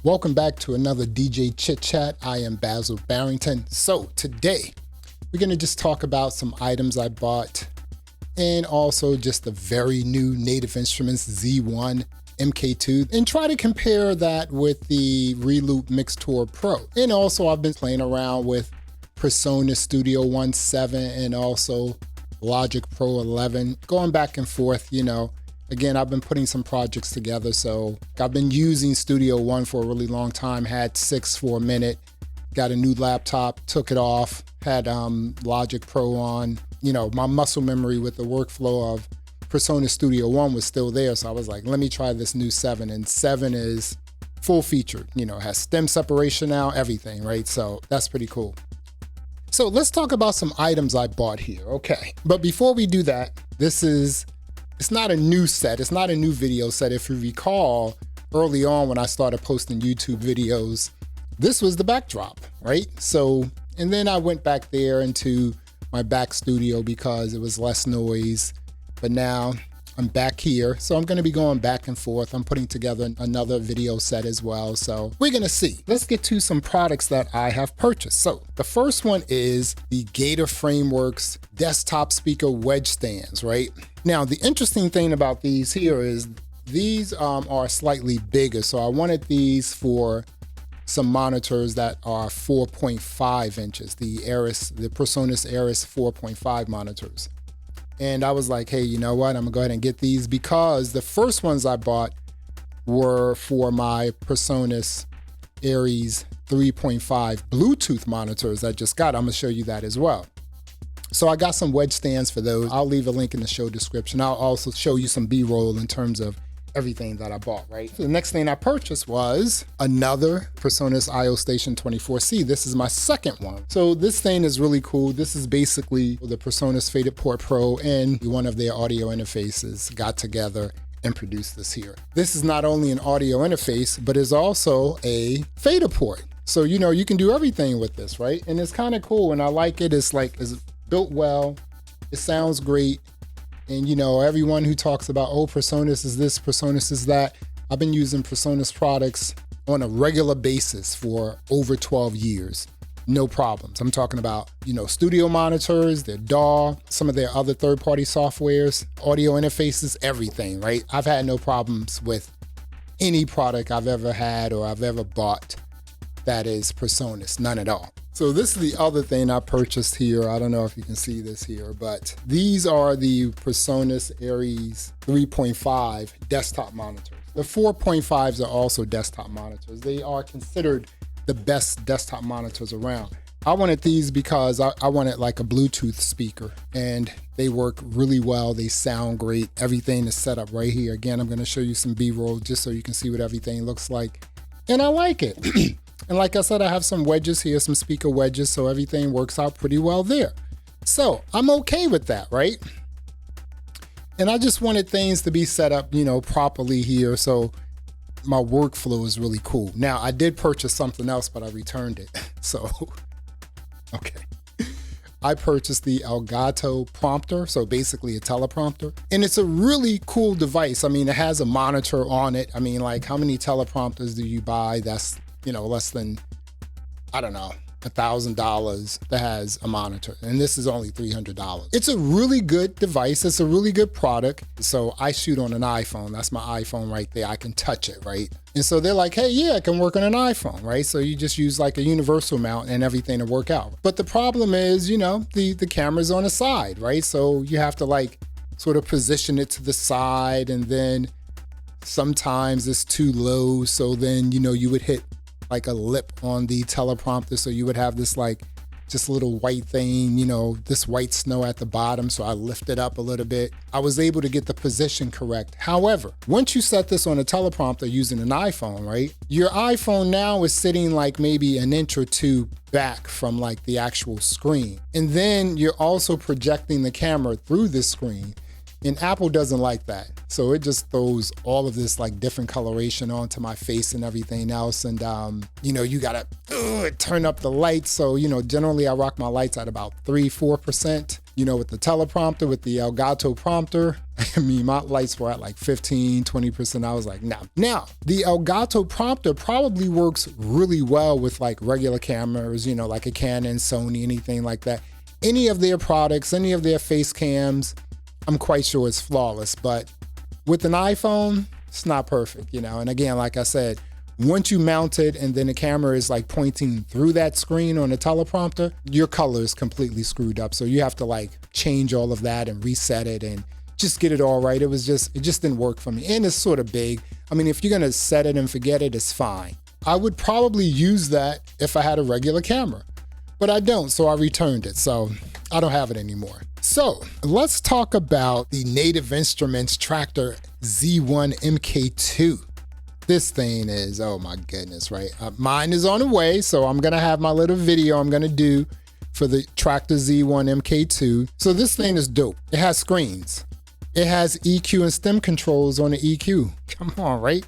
Welcome back to another DJ Chit Chat. I am Basil Barrington. So today we're going to just talk about some items I bought and also just the very new Native Instruments Z1 MK2 and try to compare that with the Reloop Mixtour Pro. And also I've been playing around with PreSonus Studio One 7 and also Logic Pro 11, going back and forth, Again, I've been putting some projects together, so I've been using Studio One for a really long time, had 6 for a minute, got a new laptop, took it off, had Logic Pro on. My muscle memory with the workflow of PreSonus Studio One was still there, so I was like, let me try this new 7, and 7 is full featured, has stem separation now, everything, right? So that's pretty cool. So let's talk about some items I bought here, okay? But before we do that, it's not a new set, it's not a new video set. If you recall, early on when I started posting YouTube videos, this was the backdrop, right? So, and then I went back there into my back studio because it was less noise, but now I'm back here. So I'm gonna be going back and forth. I'm putting together another video set as well. So we're gonna see. Let's get to some products that I have purchased. So the first one is the Gator Frameworks desktop speaker wedge stands, right? Now, the interesting thing about these here is these are slightly bigger. So I wanted these for some monitors that are 4.5 inches, the PreSonus Aris 4.5 monitors. And I was like, hey, you know what? I'm gonna go ahead and get these because the first ones I bought were for my PreSonus Aries 3.5 Bluetooth monitors I just got. I'm gonna show you that as well. So I got some wedge stands for those. I'll leave a link in the show description. I'll also show you some B-roll in terms of everything that I bought, right? The next thing I purchased was another PreSonus IO Station 24C. This is my second one. So this thing is really cool. This is basically the PreSonus Faded Port Pro and one of their audio interfaces got together and produced this here. This is not only an audio interface, but is also a fader port. So, you can do everything with this, right? And it's kind of cool and I like it. It's built well, it sounds great. And everyone who talks about, oh, PreSonus is this, PreSonus is that. I've been using PreSonus products on a regular basis for over 12 years. No problems. I'm talking about, studio monitors, their DAW, some of their other third-party softwares, audio interfaces, everything, right? I've had no problems with any product I've ever had or I've ever bought that is PreSonus, none at all. So this is the other thing I purchased here. I don't know if you can see this here, but these are the PreSonus Aries 3.5 desktop monitors. The 4.5s are also desktop monitors. They are considered the best desktop monitors around. I wanted these because I wanted like a Bluetooth speaker and they work really well. They sound great. Everything is set up right here. Again, I'm gonna show you some B-roll just so you can see what everything looks like. And I like it. And like I said, I have some wedges here, some speaker wedges, so everything works out pretty well there. So I'm okay with that, right? And I just wanted things to be set up, properly here, so my workflow is really cool. Now, I did purchase something else, but I returned it, so, okay. I purchased the Elgato prompter, so basically a teleprompter. And it's a really cool device. I mean, it has a monitor on it. I mean, like, how many teleprompters do you buy that's less than, I don't know, $1,000 that has a monitor. And this is only $300. It's a really good device. It's a really good product. So I shoot on an iPhone. That's my iPhone right there. I can touch it, right? And so they're like, hey, yeah, it can work on an iPhone, right? So you just use like a universal mount and everything to work out. But the problem is, the camera's on the side, right? So you have to like sort of position it to the side and then sometimes it's too low. So then, you would hit like a lip on the teleprompter. So you would have this like just little white thing, this white snow at the bottom. So I lift it up a little bit. I was able to get the position correct. However, once you set this on a teleprompter using an iPhone, right? Your iPhone now is sitting like maybe an inch or two back from like the actual screen. And then you're also projecting the camera through this screen. And Apple doesn't like that. So it just throws all of this like different coloration onto my face and everything else. And, you gotta turn up the lights. So, generally I rock my lights at about 3-4%. you know, with the teleprompter, with the Elgato prompter, I mean, my lights were at like 15, 20%. I was like, no. Now, the Elgato prompter probably works really well with like regular cameras, you know, like a Canon, Sony, anything like that. Any of their products, any of their face cams, I'm quite sure it's flawless. But with an iPhone, it's not perfect, you know. And again, like I said, once you mount it and then the camera is like pointing through that screen on the teleprompter, your color is completely screwed up. So you have to like change all of that and reset it and just get it all right. It just didn't work for me. And it's sort of big. I mean, if you're gonna set it and forget it, it's fine. I would probably use that if I had a regular camera, but I don't, so I returned it. So I don't have it anymore. So let's talk about the Native Instruments Traktor Z1 MK2. This thing is, oh my goodness, right? Mine is on the way, so I'm gonna have my little video I'm gonna do for the Traktor Z1 MK2. So this thing is dope. It has screens. It has EQ and stem controls on the EQ. Come on, right?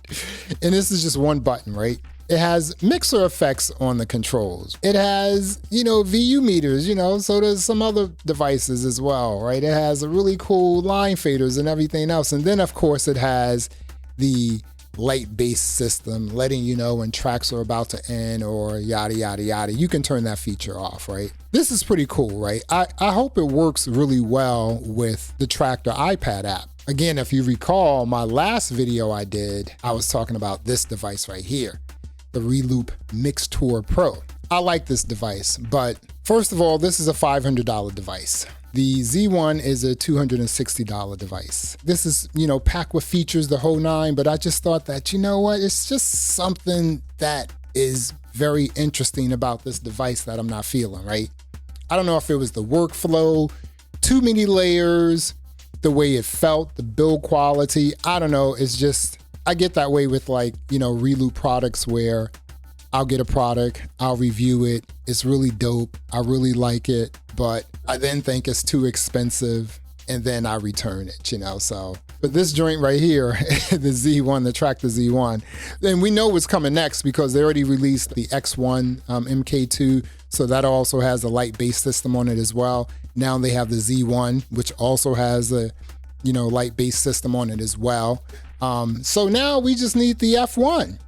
And this is just one button, right? It has mixer effects on the controls. It has, you know, VU meters, you know, so there's some other devices as well, right? It has a really cool line faders and everything else. And then of course it has the light-based system letting you know when tracks are about to end or yada, yada, yada. You can turn that feature off, right? This is pretty cool, right? I hope it works really well with the Traktor iPad app. Again, if you recall my last video I did, I was talking about this device right here, the Reloop Mixtour Pro. I like this device, but first of all, this is a $500 device. The Z1 is a $260 device. This is, you know, packed with features, the whole nine, but I just thought that, you know what, it's just something that is very interesting about this device that I'm not feeling, right? I don't know if it was the workflow, too many layers, the way it felt, the build quality. I don't know, it's just, I get that way with like, you know, Reloop products where I'll get a product, I'll review it, it's really dope, I really like it, but I then think it's too expensive and then I return it, you know, so. But this joint right here, the Z1, the Traktor Z1, then we know what's coming next because they already released the X1 MK2, so that also has a light-based system on it as well. Now they have the Z1, which also has a, you know, light-based system on it as well. So now we just need the F1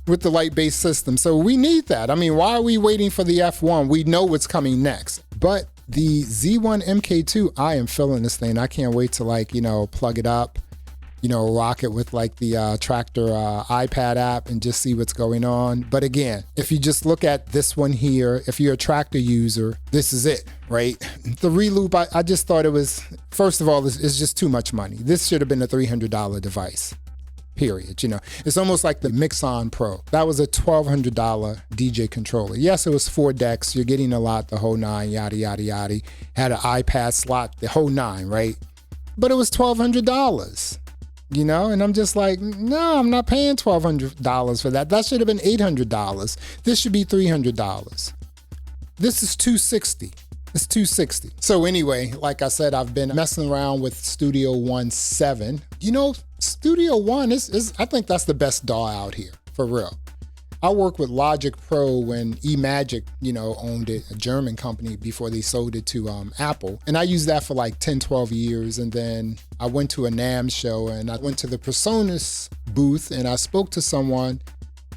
with the light-based system. So we need that. I mean, why are we waiting for the F1? We know what's coming next. But the Z1 MK2, I am feeling this thing. I can't wait to like, you know, plug it up, you know, rock it with like the Traktor iPad app and just see what's going on. But again, if you just look at this one here, if you're a Traktor user, this is it, right? The Reloop, I just thought it was, first of all, it's just too much money. This should have been a $300 device. Period. You know, it's almost like the Mixon Pro. That was a $1,200 DJ controller. Yes, it was 4 decks. You're getting a lot, the whole nine, yada, yada, yada. Had an iPad slot, the whole nine, right? But it was $1,200, you know? And I'm just like, no, I'm not paying $1,200 for that. That should have been $800. This should be $300. This is $260. It's $260. So anyway, like I said, I've been messing around with Studio One 7. You know, Studio One is I think that's the best DAW out here, for real. I worked with Logic Pro when eMagic, you know, owned it, a German company, before they sold it to Apple. And I used that for like 10, 12 years. And then I went to a NAMM show and I went to the PreSonus booth and I spoke to someone,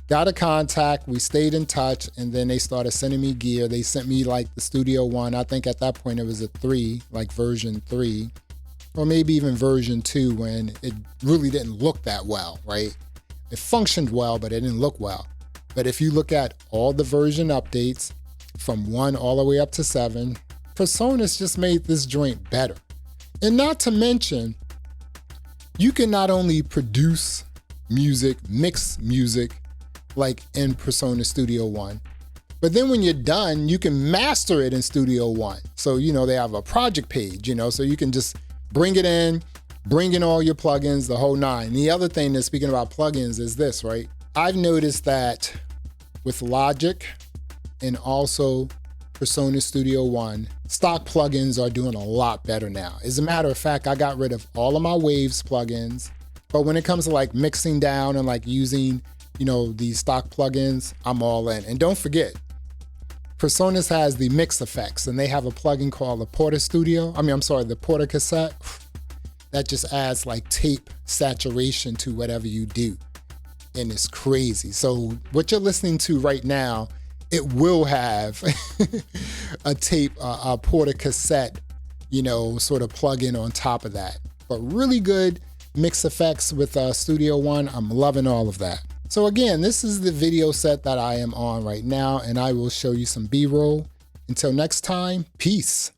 got a contact, we stayed in touch, and then they started sending me gear. They sent me like the Studio One. I think at that point it was a 3, like version 3, or maybe even version 2 when it really didn't look that well, right? It functioned well, but it didn't look well. But if you look at all the version updates from 1 all the way up to 7, PreSonus just made this joint better. And not to mention, you can not only produce music, mix music, like in PreSonus Studio One, but then when you're done, you can master it in Studio One. So, you know, they have a project page, you know, so you can just bring it in, bring in all your plugins, the whole nine. The other thing that's, speaking about plugins, is this, right? I've noticed that with Logic and also PreSonus Studio One, stock plugins are doing a lot better now. As a matter of fact, I got rid of all of my Waves plugins, but when it comes to like mixing down and like using, you know, these stock plugins, I'm all in. And don't forget, PreSonus has the mix effects, and they have a plugin called the Porta Studio. The Porta Cassette. That just adds like tape saturation to whatever you do. And it's crazy. So what you're listening to right now, it will have a tape, a Porta Cassette, sort of plug-in on top of that. But really good mix effects with Studio One. I'm loving all of that. So again, this is the video set that I am on right now, and I will show you some B-roll. Until next time, peace.